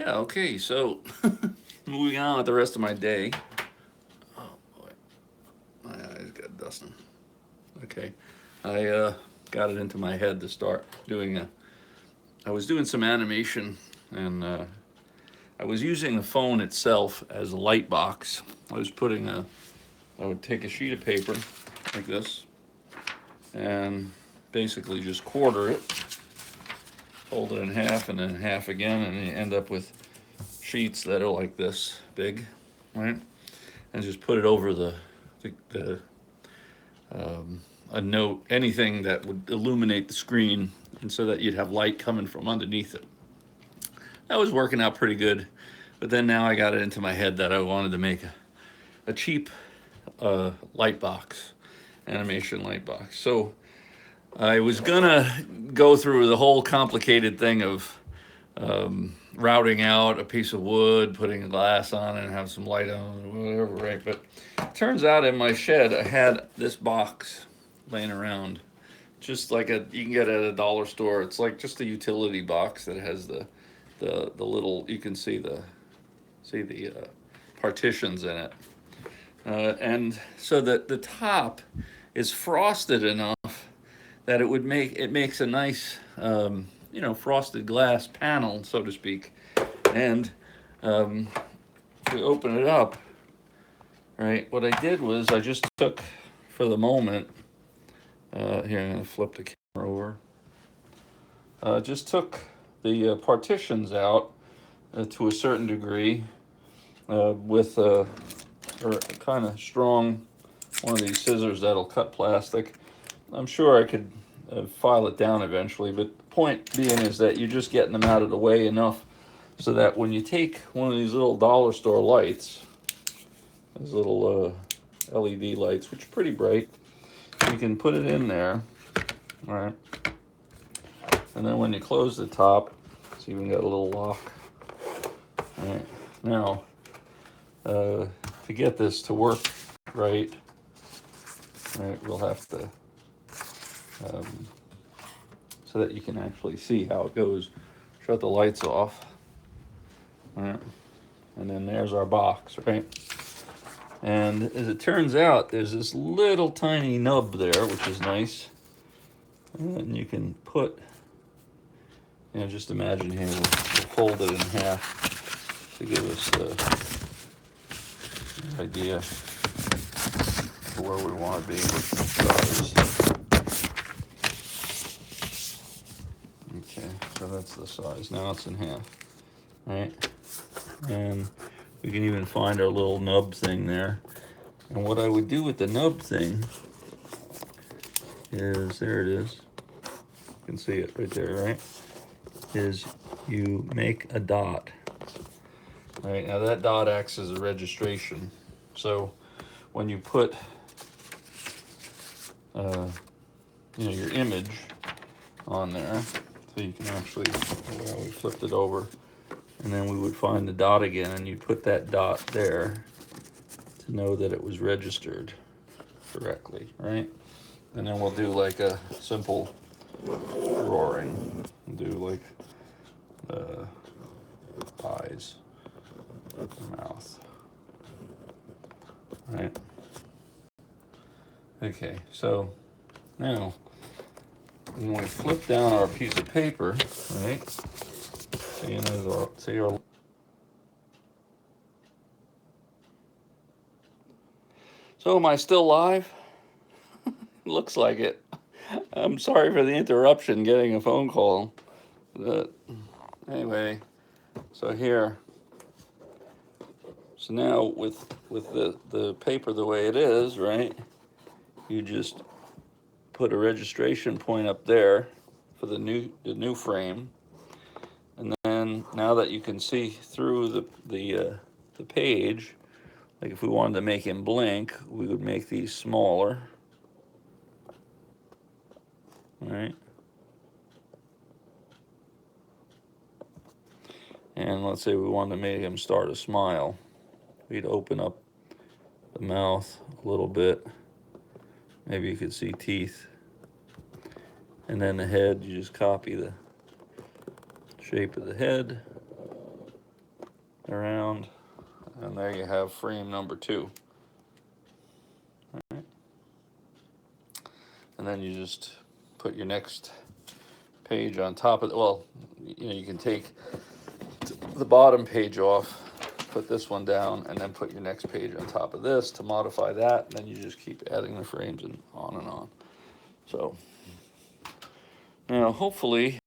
Yeah, okay, so moving on with the rest of my day. Oh boy, my eyes got dusting. Okay, I got it into my head to start doing a. I was doing some animation, and I was using the phone itself as a light box. I was putting a. I would take a sheet of paper like this, and basically just quarter it, fold it in half, and then half again, and you end up with sheets that are like this big, right? And just put it over the a note, anything that would illuminate the screen, and so that you'd have light coming from underneath it. That was working out pretty good, but then now I got it into my head that I wanted to make a cheap light box, animation light box. So I was gonna go through the whole complicated thing of routing out a piece of wood, putting a glass on it, and have some light on it, whatever, right? But it turns out in my shed I had this box laying around, just like a you can get at a dollar store. It's like just a utility box that has the little you can see the partitions in it, and so that the top is frosted enough that it makes a nice frosted glass panel, so to speak. And if we open it up, right, what I did was I just took, for the moment, here I'm going to flip the camera over, just took the partitions out to a certain degree with a kind of strong one of these scissors that'll cut plastic. I'm sure I could file it down eventually, but the point being is that you're just getting them out of the way enough so that when you take one of these little dollar store lights, these little LED lights, which are pretty bright, you can put it in there, all right? And then when you close the top, it's even got a little lock. All right. Now, to get this to work right, we'll have to, so that you can actually see how it goes. Shut the lights off. All right. And then there's our box, right? And as it turns out, there's this little tiny nub there, which is nice. And you can put, just imagine here, we'll fold it in half to give us the idea for where we want to be with the size. Okay, so that's the size. Now it's in half, right? And we can even find our little nub thing there. And what I would do with the nub thing is, there it is. You can see it right there, right? Is you make a dot. Right, now that dot acts as a registration. So when you put your image on there, so you can actually, we flipped it over, and then we would find the dot again, and you'd put that dot there to know that it was registered correctly, right? And then we'll do like a simple drawing. We'll do like eyes, mouth, right? Okay, so now when we flip down our piece of paper, right? See our. So am I still live? Looks like it. I'm sorry for the interruption getting a phone call. But anyway, so here. So now with the paper the way it is, right? You just put a registration point up there for the new frame. And then now that you can see through the page, like if we wanted to make him blink, we would make these smaller. All right. And let's say we wanted to make him start a smile. We'd open up the mouth a little bit. Maybe you could see teeth. And then the head, you just copy the shape of the head. around, and there you have frame number 2. All right. And then you just put your next page on top of it. Well, you can take the bottom page off, put this one down, and then put your next page on top of this to modify that, and then you just keep adding the frames and on. So now hopefully